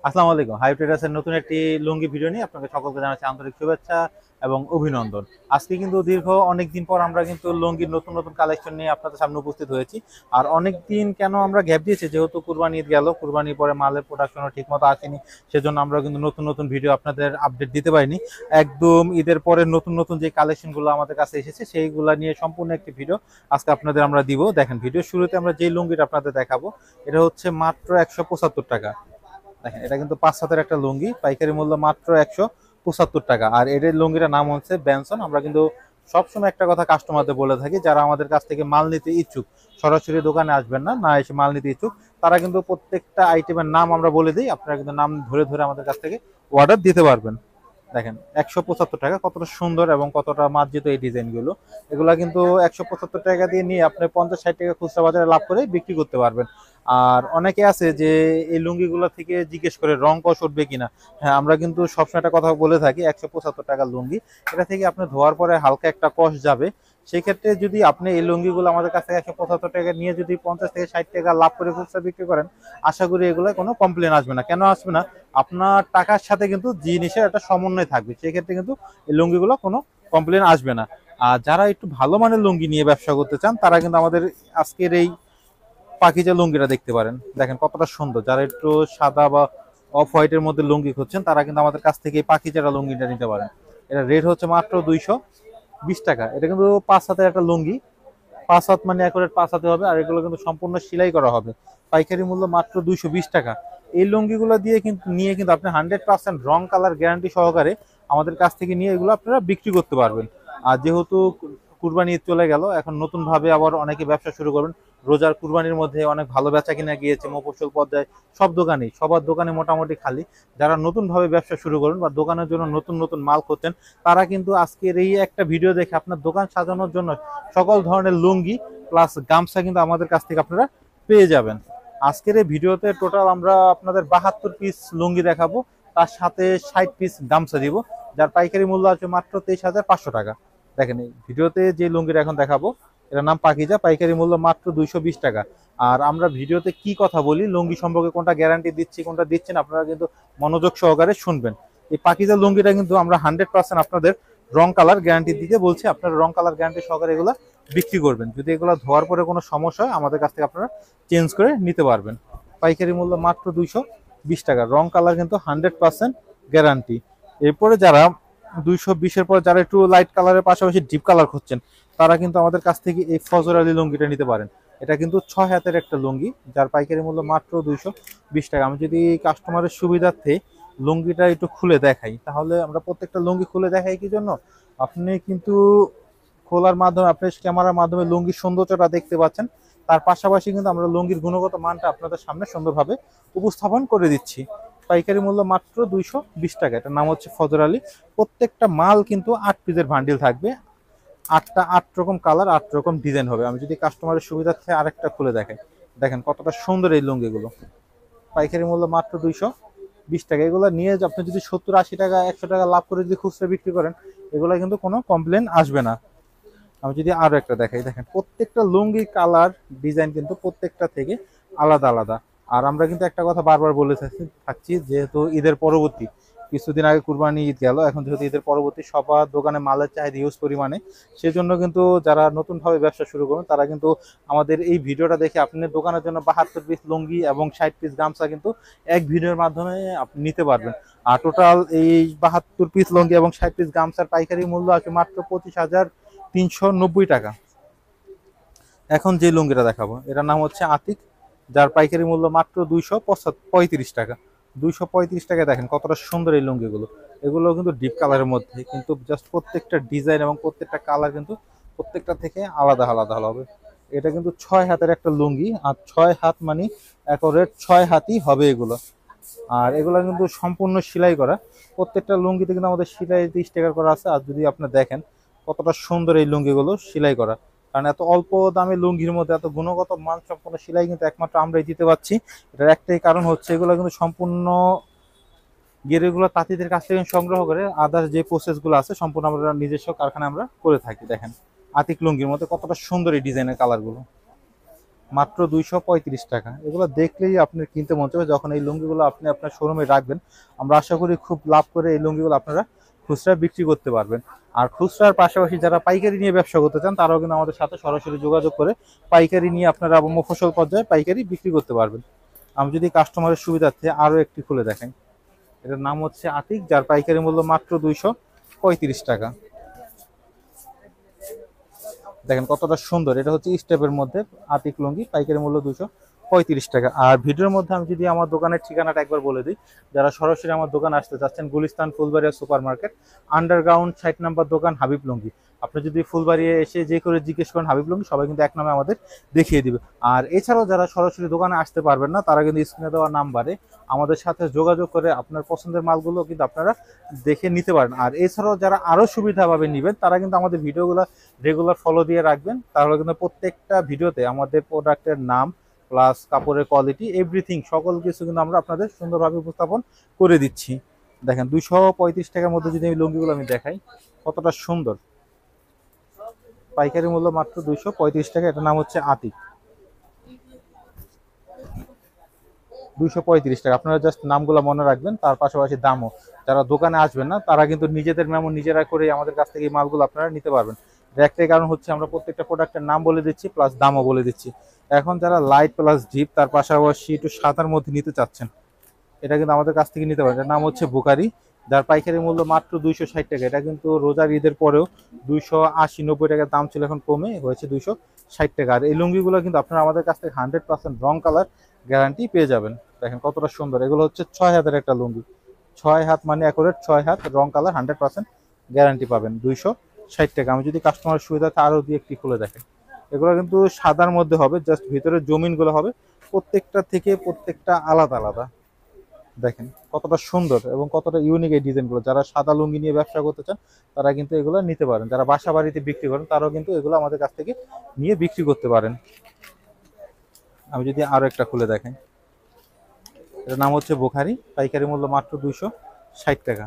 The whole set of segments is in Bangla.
আসসালামু আলাইকুম। হাই ট্রেডার্সের নতুন একটি লুঙ্গি ভিডিও নিয়ে আপনাকে সকলকে জানাচ্ছি আন্তরিক শুভেচ্ছা এবং অভিনন্দন। আজকে কিন্তু দীর্ঘ অনেকদিন পর আমরা কিন্তু লুঙ্গির নতুন নতুন কালেকশন নিয়ে আপনাদের সামনে উপস্থিত হয়েছি। আর অনেকদিন কেন আমরা গ্যাপ দিয়েছি, যেহেতু কুরবানি ঈদ গেল, কুরবানির পরে মালের প্রোডাকশনও ঠিকমতো আসেনি, সেজন্য আমরা কিন্তু নতুন নতুন ভিডিও আপনাদের আপডেট দিতে পারিনি। একদম ঈদের পরে নতুন নতুন যে কালেকশনগুলো আমাদের কাছে এসেছে সেইগুলো নিয়ে সম্পূর্ণ একটি ভিডিও আজকে আপনাদের আমরা দিব। দেখেন, ভিডিও শুরুতে আমরা যেই লুঙ্গিটা আপনাদের দেখাবো এটা হচ্ছে মাত্র 175 টাকা। দেখেন, এটা কিন্তু 5 হাতের একটা লুঙ্গি, পাইকারি মূল্য মাত্র 175 টাকা। আর এর লুঙ্গিটার নাম হচ্ছে বেনসন। আমরা কিন্তু সবসময় একটা কথা কাস্টমারদের বলে থাকি, যারা আমাদের কাছ থেকে মাল নিতে ইচ্ছুক, সরাসরি দোকানে আসবেন না, না এসে মাল নিতে ইচ্ছুক, তারা কিন্তু প্রত্যেকটা আইটেমের নাম আমরা বলে দিই, আপনারা কিন্তু নাম ধরে ধরে আমাদের কাছ থেকে অর্ডার দিতে পারবেন। দেখেন, 175 টাকা, কতটা সুন্দর এবং কতটা মার্জিত এই ডিজাইনগুলো। এগুলা কিন্তু 175 টাকা দিয়ে নিয়ে আপনি 50-60 টাকা খুচরা বাজারে লাভ করে বিক্রি করতে পারবেন। আর অনেকে আছে যে এই লুঙ্গিগুলো থেকে জিজ্ঞেস করে রং কষ উঠবে কিনা। হ্যাঁ, আমরা কিন্তু সবসময় একটা কথা বলে থাকি, 175 টাকার লুঙ্গি, এটা থেকে আপনি ধোয়ার পরে হালকা একটা কষ যাবে। সেই ক্ষেত্রে যদি আপনি এই লুঙ্গিগুলো আমাদের কাছ থেকে 175 টাকা নিয়ে যদি 50 থেকে 60 টাকা লাভ করে খুচরা বিক্রি করেন, আশা করি এগুলো কোনো কমপ্লেন আসবে না। কেন আসবে না? আপনার টাকার সাথে কিন্তু জিনিসের একটা সমন্বয় থাকবে, সেই ক্ষেত্রে কিন্তু এই লুঙ্গিগুলো কোনো কমপ্লেন আসবে না। আর যারা একটু ভালো মানের লুঙ্গি নিয়ে ব্যবসা করতে চান, তারা কিন্তু আমাদের আজকের এই পাখিজা লুঙ্গিটা দেখতে পারেন। দেখেন কতটা সুন্দর। যারা একটু সাদা বা অফ হোয়াইটের মধ্যে লুঙ্গি খুঁজছেন, তারা কিন্তু আমাদের কাছ থেকে এই পাখিজারা লুঙ্গিটা নিতে পারেন। এটা রেট হচ্ছে মাত্র 220 টাকা। এটা কিন্তু 5 হাতের একটা লুঙ্গি, 5 হাত মানে অ্যাকুরেট 5 হাতে হবে। আর এগুলো কিন্তু সম্পূর্ণ সেলাই করা হবে। পাইকারি মূল্য মাত্র 220 টাকা। এই লুঙ্গিগুলো দিয়ে কিন্তু আপনি 100% রং কালার গ্যারান্টি সহকারে আমাদের কাছ থেকে নিয়ে এগুলো আপনারা বিক্রি করতে পারবেন। আর যেহেতু কুরবানি ঈদ চলে গেল, এখন নতুন ভাবে আবার অনেকে ব্যবসা শুরু করবেন। রোজার কুরবানির মধ্যে অনেক ভালো বেচা কিনা গিয়েছে, মফস্বল পর্যায়ে সব দোকানেই, সবার দোকানে মোটামুটি খালি। যারা নতুন ভাবে ব্যবসা শুরু করবেন বা দোকানের জন্য নতুন নতুন মাল খুঁজছেন, তারা কিন্তু আজকের এই একটা ভিডিও দেখে আপনার দোকান সাজানোর জন্য সকল ধরনের লুঙ্গি প্লাস গামছা কিন্তু আমাদের কাছ থেকে আপনারা পেয়ে যাবেন। আজকের এই ভিডিওতে টোটাল আমরা আপনাদের 72 পিস লুঙ্গি দেখাবো, তার সাথে 60 পিস গামছা দিব, যার পাইকারি মূল্য আছে মাত্র 23,500 টাকা। দেখেন, এই ভিডিওতে যে লুঙ্গিটা এখন দেখাবো এটার নাম পাকিজা, পাইকারি মূল্য মাত্র 220 টাকা। আর আমরা ভিডিওতে কি কথা বলি লুঙ্গি সম্পর্কে, কোনটা গ্যারান্টি দিচ্ছি কোনটা দিচ্ছি না, আপনারা কিন্তু মনোযোগ সহকারে শুনবেন। এই পাকিজা লুঙ্গিটা কিন্তু আমরা 100% আপনাদের রং কালার গ্যারান্টি দিতে বলছি। আপনারা রং কালার গ্যারান্টি সহকারে এগুলো বিক্রি করবেন। যদি এগুলো ধোয়ার পরে কোনো সমস্যা হয়, আমাদের কাছ থেকে আপনারা চেঞ্জ করে নিতে পারবেন। পাইকারি মূল্য মাত্র 220 টাকা। রং কালার কিন্তু 100% গ্যারান্টি। এরপরে যারা 220-এর পর যারা একটু লাইট কালারের পাশাপাশি ডিপ কালার খুঁজছেন, তারা কিন্তু আমাদের কাছ থেকে এই ফজর আলী লুঙ্গিটা নিতে পারেন। এটা কিন্তু 6 হাতের একটা লুঙ্গি, যার পাইকারি মূল্য মাত্র 220 টাকা। আমি যদি কাস্টমারের সুবিধার্থে লুঙ্গিটা একটু খুলে দেখাই, তাহলে আমরা প্রত্যেকটা লুঙ্গি খুলে দেখাই কি জন্য, আপনি কিন্তু খোলার মাধ্যমে আপনি ক্যামেরার মাধ্যমে লুঙ্গির সৌন্দর্যটা দেখতে পাচ্ছেন। তার পাশাপাশি কিন্তু আমরা লুঙ্গির গুণগত মানটা আপনাদের সামনে সুন্দরভাবে উপস্থাপন করে দিচ্ছি। পাইকারি মূল্য মাত্র 220 টাকা। এটার নাম হচ্ছে ফজর আলী। প্রত্যেকটা মাল কিন্তু 8 পিসের বান্ডিল থাকবে, 8টা 8 রকম কালার, 8 রকম ডিজাইন হবে। আমি যদি কাস্টমারের সুবিধার্থে আরেকটা খুলে দেখাই, দেখেন কতটা সুন্দর এই লুঙ্গিগুলো। পাইকারি মূল্য মাত্র 220 টাকা। এগুলো নিয়ে আপনি যদি 70-80 টাকা 100 টাকা লাভ করে যদি খুচরা বিক্রি করেন, এগুলো কিন্তু কোনো কমপ্লেন আসবে না। আমি যদি আরো একটা দেখাই, দেখেন প্রত্যেকটা লুঙ্গি কালার ডিজাইন কিন্তু প্রত্যেকটা থেকে আলাদা আলাদা। আর আমরা কিন্তু একটা কথা বারবার বলে থাকছি, যেহেতু ঈদের পরবর্তী, কিছুদিন আগে কুরবানি ঈদ গেল, এখন যেহেতু ঈদের পরবর্তী সবার দোকানে মালের চাহিদা হিউজ পরিমাণে, সেজন্য কিন্তু যারা নতুন ভাবে ব্যবসা শুরু করবেন, তারা কিন্তু আমাদের এই ভিডিওটা দেখে আপনার দোকানের জন্য 72 পিস লুঙ্গি এবং 60 পিস গামছা কিন্তু এক ভিডিওর মাধ্যমে আপনি নিতে পারবেন। আর টোটাল এই 72 পিস লুঙ্গি এবং 60 পিস গামছার পাইকারি মূল্য আছে মাত্র 25,390 টাকা। এখন যে লুঙ্গিটা দেখাবো এটার নাম হচ্ছে আতিক, যার পাইকারি মূল্য মাত্র 235 টাকা। 235 টাকা। দেখেন কতটা সুন্দর এই লুঙ্গিগুলো। এগুলো কিন্তু ডিপ কালারের মধ্যে, কিন্তু জাস্ট প্রত্যেকটা ডিজাইন এবং প্রত্যেকটা কালার কিন্তু প্রত্যেকটা থেকে আলাদা আলাদা হবে। এটা কিন্তু 6 হাতের একটা লুঙ্গি, আর 6 হাত মানে অ্যাকোরেট 6 হাতই হবে এগুলো। আর এগুলো কিন্তু সম্পূর্ণ সেলাই করা। প্রত্যেকটা লুঙ্গিতে কিন্তু আমাদের সেলাই স্টিকার করা আছে। আর যদি আপনি দেখেন কতটা সুন্দর এই লুঙ্গিগুলো সেলাই করা, কারণ এত অল্প দামে লুঙ্গির মধ্যে এত গুণগত মান সম্পন্ন সেলাই কিন্তু একমাত্র আমরাই দিতে পারছি। এটার একটাই কারণ হচ্ছে এগুলো কিন্তু সম্পূর্ণ গেরেগুলো তাঁতিদের কাছ থেকে সংগ্রহ করে আদার্স যে প্রসেসগুলো আছে সম্পূর্ণ আমরা নিজস্ব কারখানা আমরা করে থাকি। দেখেন আতিক লুঙ্গির মধ্যে কতটা সুন্দর এই ডিজাইনের কালারগুলো, মাত্র 235 টাকা। এগুলো দেখলেই আপনি কিনতে মন চাইবে। যখন এই লুঙ্গিগুলো আপনি আপনার শোরুমে রাখবেন, আমরা আশা করি খুব লাভ করে এই লুঙ্গিগুলো আপনারা খুচরা বিক্রি করতে পারবেন। আর খুচরার পাশাপাশি যারা পাইকারি নিয়ে ব্যবসা করতে চান, তারাও কিন্তু আমাদের সাথে সরাসরি যোগাযোগ করে পাইকারি নিয়ে আপনারা মফস্বল পর্যায়ে পাইকারি বিক্রি করতে পারবেন। আমি যদি কাস্টমারের সুবিধার্থে আরও একটি খুলে দেখেন, এটার নাম হচ্ছে আতিক, যার পাইকারি মূল্য মাত্র 235 টাকা। দেখেন কতটা সুন্দর, এটা হচ্ছে স্টেপের মধ্যে আতিক লুঙ্গি, পাইকারি মূল্য 235 টাকা। আর ভিডিওর মধ্যে আমি যদি আমার দোকানের ঠিকানাটা একবার বলে দিই, যারা সরাসরি আমার দোকানে আসতে চাচ্ছেন, Gulistan Phulbaria super market underground 60 নম্বর দোকান, হাবিব লুঙ্গি। আপনি যদি ফুলবাড়িয়া এসে যে করে জিজ্ঞেস করেন হাবিব লুঙ্গি, সবাই কিন্তু এক নামে আমাদের দেখিয়ে দিবে। আর এছাড়াও যারা সরাসরি দোকানে আসতে পারবেন না, তারা কিন্তু স্ক্রিনে দেওয়া নাম্বারে আমাদের সাথে যোগাযোগ করে আপনার পছন্দের মালগুলো কিন্তু আপনারা দেখে নিতে পারেন। আর এছাড়াও যারা আরও সুবিধাভাবে নেবেন, তারা কিন্তু আমাদের ভিডিওগুলো রেগুলার ফলো দিয়ে রাখবেন, তাহলে কিন্তু প্রত্যেকটা ভিডিওতে আমাদের প্রোডাক্টের নাম প্লাস কাপড়ের কোয়ালিটি এভরিথিং সকল কিছু কিন্তু আমরা আপনাদের সুন্দরভাবে উপস্থাপন করে দিচ্ছি। দেখেন 235 টাকার মধ্যে যদি এই লুঙ্গিগুলো আমি দেখাই, কতটা সুন্দর। পাইকারি মূল্য মাত্র 235 টাকা। এটার নাম হচ্ছে আতিক, 235 টাকা। আপনারা জাস্ট নামগুলো মনে রাখবেন, তার পাশাপাশি দামও। যারা দোকানে আসবেন না, তারা কিন্তু নিজেদের মেমো নিজেরা করে আমাদের কাছ থেকে এই মালগুলো আপনারা নিতে পারবেন। একটাই কারণ হচ্ছে আমরা প্রত্যেকটা প্রোডাক্টের নাম বলে দিচ্ছি প্লাস দামও বলে দিচ্ছি। এখন যারা লাইট প্লাস ডিপ তার পাশাপাশি একটু সাদার মধ্যে নিতে চাচ্ছেন, এটা কিন্তু আমাদের কাছ থেকে নিতে পারেন। এটার নাম হচ্ছে বুকারি, যার পাইকারি মূল্য মাত্র 260 টাকা। এটা কিন্তু রোজার ঈদের পরেও 280-90 টাকার দাম ছিল, এখন কমে হয়েছে 260 টাকা। আর এই লুঙ্গিগুলো কিন্তু আপনারা আমাদের কাছ থেকে 100% রং কালার গ্যারান্টি পেয়ে যাবেন। দেখেন কতটা সুন্দর, এগুলো হচ্ছে 6 হাতের একটা লুঙ্গি। 6 হাত মানে অ্যাকুরেট 6 হাত, রং কালার 100% গ্যারান্টি পাবেন 260 টাকা। আমি যদি কাস্টমারের সুবিধাতে আরও দিয়ে একটি খুলে দেখেন, এগুলো কিন্তু সাদার মধ্যে হবে, জাস্ট ভিতরে জমিনগুলো হবে প্রত্যেকটা থেকে প্রত্যেকটা আলাদা আলাদা। দেখেন কতটা সুন্দর এবং কতটা ইউনিক এই ডিজাইনগুলো। যারা সাদা লুঙ্গি নিয়ে ব্যবসা করতে চান, তারা কিন্তু এগুলো নিতে পারেন। যারা বাসা বাড়িতে বিক্রি করেন, তারাও কিন্তু এগুলো আমাদের কাছ থেকে নিয়ে বিক্রি করতে পারেন। আমি যদি আরো একটা খুলে দেখেন, এটার নাম হচ্ছে বুখারি, পাইকারি মূল্য মাত্র 260 টাকা।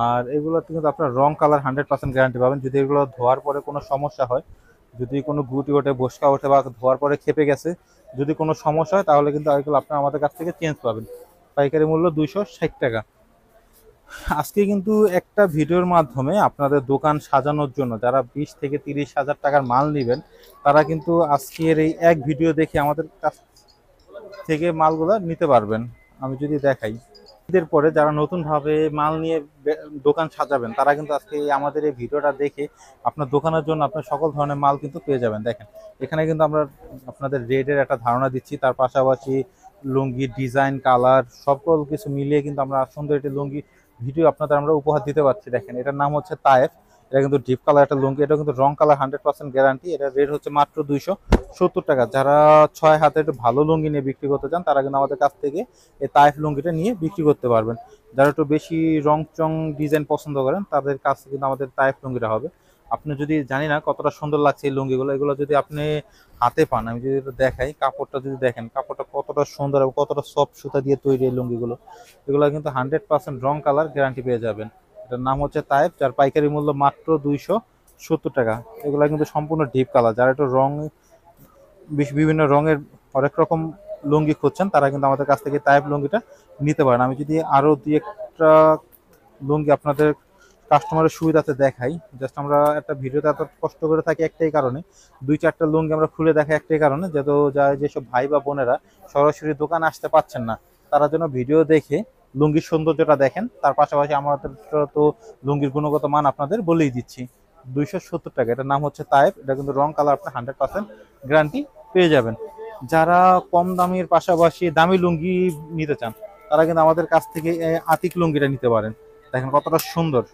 আর এগুলোতে কিন্তু আপনার রং কালার 100% গ্যারান্টি পাবেন। যদি এগুলো ধোয়ার পরে কোনো সমস্যা হয়, যদি কোনো গুটি ওঠে, বসকা ওঠে বা ধোয়ার পরে খেপে গেছে, যদি কোনো সমস্যা হয়, তাহলে কিন্তু এগুলো আপনারা আমাদের কাছ থেকে চেঞ্জ পাবেন। পাইকারি মূল্য 260 টাকা। আজকে কিন্তু একটা ভিডিওর মাধ্যমে আপনাদের দোকান সাজানোর জন্য যারা 20 থেকে 30 হাজার টাকার মাল নেবেন, তারা কিন্তু আজকের এই এক ভিডিও দেখে আমাদের কাছ থেকে মালগুলো নিতে পারবেন। আমি যদি দেখাই, ঈদের পরে যারা নতুনভাবে মাল নিয়ে দোকান সাজাবেন, তারা কিন্তু আজকে আমাদের এই ভিডিওটা দেখে আপনার দোকানের জন্য আপনার সকল ধরনের মাল কিন্তু পেয়ে যাবেন। দেখেন এখানে কিন্তু আমরা আপনাদের রেটের একটা ধারণা দিচ্ছি, তার পাশাপাশি লুঙ্গি ডিজাইন কালার সকল কিছু মিলিয়ে কিন্তু আমরা সুন্দর একটি লুঙ্গি ভিডিও আপনাদের আমরা উপহার দিতে পারছি। দেখেন এটার নাম হচ্ছে তায়েফ, এটা কিন্তু ডিপ কালার একটা লুঙ্গি, এটা কিন্তু রং কালার 100% গ্যারান্টি। এটা রেট হচ্ছে মাত্র 270 টাকা। যারা 6 হাতে একটু ভালো লুঙ্গি নিয়ে বিক্রি করতে চান, তারা কিন্তু আমাদের কাছ থেকে এই তায়েফ লুঙ্গিটা নিয়ে বিক্রি করতে পারবেন। যারা একটু বেশি রং চং ডিজাইন পছন্দ করেন, তাদের কাছে কিন্তু আমাদের তায়েফ লুঙ্গিটা হবে। আপনি যদি জানি না কতটা সুন্দর লাগছে এই লুঙ্গিগুলো, এগুলো যদি আপনি হাতে পান, আমি যদি দেখাই কাপড়টা, যদি দেখেন কাপড়টা কতটা সুন্দর এবং কতটা সফট সুতা দিয়ে তৈরি এই লুঙ্গিগুলো, এগুলো কিন্তু 100% রং কালার গ্যারান্টি পেয়ে যাবেন। এটার নাম হচ্ছে তায়েফ, যার পাইকারি মূল্য মাত্র 270 টাকা। এগুলো কিন্তু সম্পূর্ণ ডিপ কালার। যারা একটু রং বিভিন্ন রঙের অনেক রকম লুঙ্গি খুঁজছেন, তারা কিন্তু আমাদের কাছ থেকে তায়েফ লুঙ্গিটা নিতে পারেন। আমি যদি আরো দুই একটা লুঙ্গি আপনাদের কাস্টমারের সুবিধাতে দেখাই, জাস্ট আমরা একটা ভিডিওতে এত কষ্ট করে থাকি একটাই কারণে, 2-4টা লুঙ্গি আমরা খুলে দেখাই একটাই কারণে, যেসব ভাই বা বোনেরা সরাসরি দোকানে আসতে পারছেন না, তারা যেন ভিডিও দেখে লুঙ্গির সৌন্দর্যটা দেখেন। তার পাশাপাশি আমাদের তো লুঙ্গির গুণগত মান আপনাদের বলেই দিচ্ছি। 270 টাকা, এটার নাম হচ্ছে তায়েব। এটা কিন্তু রং কালার আপনার 100% গ্যারান্টি পেয়ে যাবেন। যারা কম দামের পাশাপাশি দামি লুঙ্গি নিতে চান, তারা কিন্তু আমাদের কাছ থেকে আতিক লুঙ্গিটা নিতে পারেন। দেখেন কতটা সুন্দর,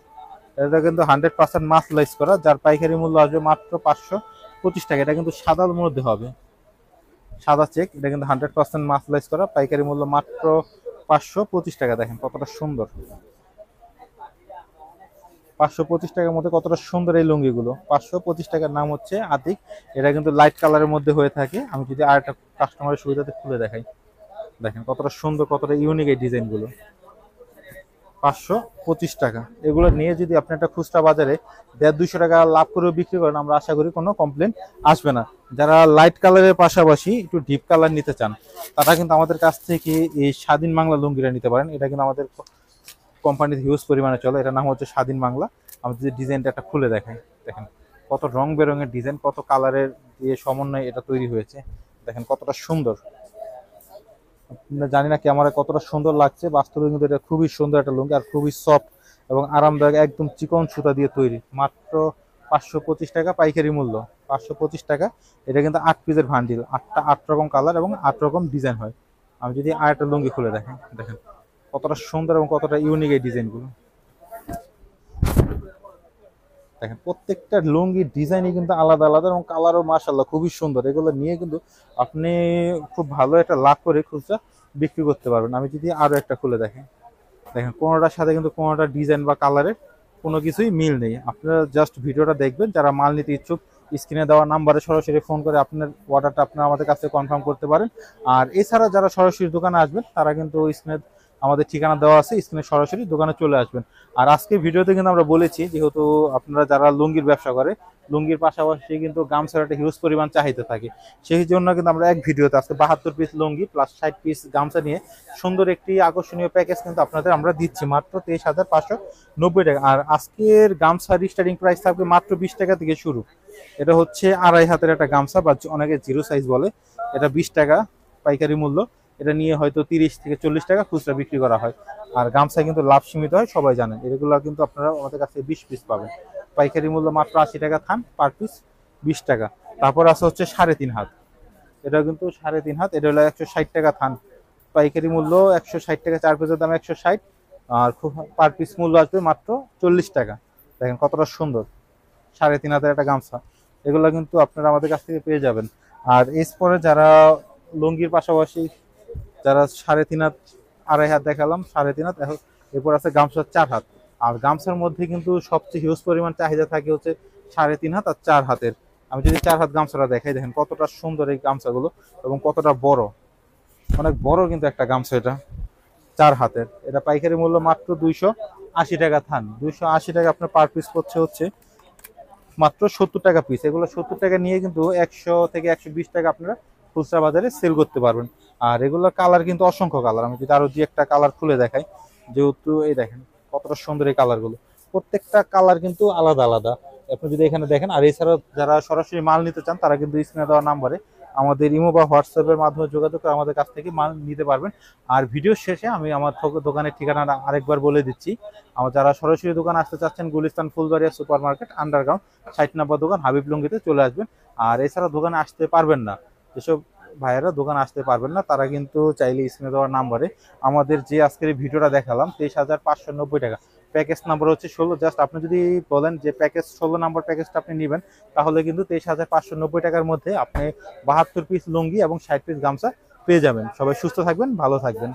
এটা কিন্তু 100% মাসলাইজ করা, যার পাইকারি মূল্য আসবে মাত্র 525 টাকা। এটা কিন্তু সাদার মধ্যে হবে, সাদা চেক। এটা কিন্তু 100% মাসলাইজ করা, পাইকারি মূল্য মাত্র 525 টাকা। দেখেন কতটা সুন্দর, 525 টাকার মধ্যে কতটা সুন্দর এই লুঙ্গিগুলো। 525 টাকার নাম হচ্ছে আতিক। এটা কিন্তু লাইট কালারের মধ্যে হয়ে থাকে। আমি যদি আর একটা কাস্টমারের সুবিধাতে খুলে দেখাই, দেখেন কতটা সুন্দর, কতটা ইউনিক এই ডিজাইনগুলো। 525 টাকা। এগুলো নিয়ে যদি আপনি একটা খুচরা বাজারে 150-200 টাকা লাভ করেও বিক্রি করেন, আমরা আশা করি কোনো কমপ্লেন আসবে না। যারা লাইট কালারের পাশাপাশি একটু ডিপ কালার নিতে চান, তারা কিন্তু আমাদের কাছ থেকে এই স্বাধীন বাংলা লুঙ্গিটা নিতে পারেন। এটা কিন্তু আমাদের কোম্পানিতে হিউজ পরিমাণে চলে। এটার নাম হচ্ছে স্বাধীন বাংলা। আমি যদি ডিজাইনটা একটা খুলে দেখাই, দেখেন কত রং বেরঙের ডিজাইন, কত কালারের দিয়ে সমন্বয়ে এটা তৈরি হয়েছে। দেখেন কতটা সুন্দর। জানি না ক্যামেরা কতটা সুন্দর লাগছে, বাস্তবে কিন্তু এটা খুবই সুন্দর একটা লুঙ্গি, আর খুবই সফট এবং আরামদায়ক, একদম চিকন সুতা দিয়ে তৈরি। মাত্র 525 টাকা পাইকারি মূল্য, 525 টাকা। এটা কিন্তু 8 পিসের ভান্ডিল, 8 রকম কালার এবং 8 রকম ডিজাইন হয়। আমি যদি আরেকটা লুঙ্গি খুলে দেখেন, দেখেন কতটা সুন্দর এবং কতটা ইউনিক এই ডিজাইনগুলো। দেখেন প্রত্যেকটা লুঙ্গির ডিজাইনই কিন্তু আলাদা আলাদা এবং কালারও মাশাআল্লাহ খুবই সুন্দর। এগুলো নিয়ে কিন্তু আপনি খুব ভালো একটা লাভ করে খুচরা বিক্রি করতে পারবেন। আমি যদি আরো একটা খুলে দেখেন, দেখেন কোনোটার সাথে কিন্তু কোনোটা ডিজাইন বা কালারের কোনো কিছুই মিল নেই। আপনারা জাস্ট ভিডিওটা দেখবেন। যারা মাল নিতে ইচ্ছুক, স্ক্রিনে দেওয়া নাম্বারে সরাসরি ফোন করে আপনার অর্ডারটা আপনারা আমাদের কাছে কনফার্ম করতে পারেন। আর এছাড়া যারা সরাসরি দোকানে আসবেন, তারা কিন্তু স্ক্রিনে আমাদের ঠিকানা দেওয়া আছে, স্ক্রিনে সরাসরি দোকানে চলে আসবেন। আর আজকে ভিডিওতে কিন্তু আমরা বলেছি, যেহেতু আপনারা যারা লুঙ্গির ব্যবসা করে, লুঙ্গির পাশাপাশি কিন্তু গামছার একটা হিউজ পরিমাণ চাহিদা থাকে। সেই জন্য কিন্তু আমরা এক ভিডিওতে আজকে 72 পিস লুঙ্গি প্লাস 60 পিস গামছা নিয়ে সুন্দর একটি আকর্ষণীয় প্যাকেজ কিন্তু আপনাদের আমরা দিচ্ছি মাত্র 23,590 টাকা। আর আজকের গামছার স্টার্টিং প্রাইস থাকবে মাত্র 20 টাকা থেকে শুরু। এটা হচ্ছে 2.5 হাতের একটা গামছা, বা অনেকে জিরো সাইজ বলে। এটা 20 টাকা পাইকারি মূল্য। এটা নিয়ে হয়তো 30 থেকে 40 টাকা খুচরা বিক্রি করা হয়। আর গামছায় কিন্তু লাভ সীমিত হয়, সবাই জানেন। এগুলো কিন্তু আপনারা আমাদের কাছে 20 পিস পাবেন। পাইকারি মূল্য মাত্র 80 টাকা থান, পার পিস 20 টাকা। তারপর আছে হচ্ছে 3.5 হাত, এটা কিন্তু 3.5 হাত, এটা হলো 160 টাকা থান। পাইকারি মূল্য 160 টাকা, 4 পিসের দাম 160। আর খুব পার পিস মূল্য আসবে মাত্র 40 টাকা। দেখেন কতটা সুন্দর 3.5 হাতের একটা গামছা। এগুলো কিন্তু আপনারা আমাদের কাছ থেকে পেয়ে যাবেন। আর এরপরে যারা লুঙ্গির পাশাপাশি যারা 3.5 হাত, 2.5 হাত দেখালাম, 3.5 হাত, এরপর আছে গামছার 4 হাত। আর গামছার মধ্যে কিন্তু সবচেয়ে হিউজ পরিমাণ চাহিদা থাকে হচ্ছে 3.5 হাত আর 4 হাতের। আমি যদি 4 হাত গামছাটা দেখাই, দেখেন কতটা সুন্দর এই গামছাগুলো এবং কতটা বড়, অনেক বড় কিন্তু একটা গামছা এটা 4 হাতের। এটা পাইকারি মূল্য মাত্র 280 টাকা থান। 280 টাকা আপনার পার পিস পড়ছে হচ্ছে মাত্র 70 টাকা পিস। এগুলো 70 টাকা নিয়ে কিন্তু 100 থেকে 120 টাকা আপনারা খুচরা বাজারে সেল করতে পারবেন। আর এগুলোর কালার কিন্তু অসংখ্য কালার। আমি যদি আরো দুই একটা কালার খুলে দেখাই, যেহেতু এই দেখেন কতটা সুন্দর এই কালারগুলো, প্রত্যেকটা কালার কিন্তু আলাদা আলাদা। আপনি যদি এখানে দেখেন। আর এছাড়া যারা সরাসরি মাল নিতে চান, তারা কিন্তু স্ক্রিনে দেওয়া নাম্বারে আমাদের ইমো বা হোয়াটসঅ্যাপের মাধ্যমে যোগাযোগ করে আমাদের কাছ থেকে মাল নিতে পারবেন। আর ভিডিও শেষে আমি আমার দোকানের ঠিকানাটা আরেকবার বলে দিচ্ছি। আমার যারা সরাসরি দোকান আসতে চাচ্ছেন, Gulistan Phulbaria super market underground 60 নম্বর দোকান, হাবিব লুঙ্গিতে চলে আসবেন। আর এছাড়া দোকানে আসতে পারবেন না, যেসব ভাইয়েরা দোকান আসতে পারবেন না, তারা কিন্তু চাইলে স্ক্রিনে দেওয়ার নাম্বারে আমাদের যে আজকের এই ভিডিওটা দেখালাম 23,590 টাকা, প্যাকেজ নাম্বার হচ্ছে 16। জাস্ট আপনি যদি বলেন যে প্যাকেজ 16 নম্বর প্যাকেজটা আপনি নেবেন, তাহলে কিন্তু 23,590 টাকার মধ্যে আপনি 72 পিস লুঙ্গি এবং 60 পিস গামছা পেয়ে যাবেন। সবাই সুস্থ থাকবেন, ভালো থাকবেন।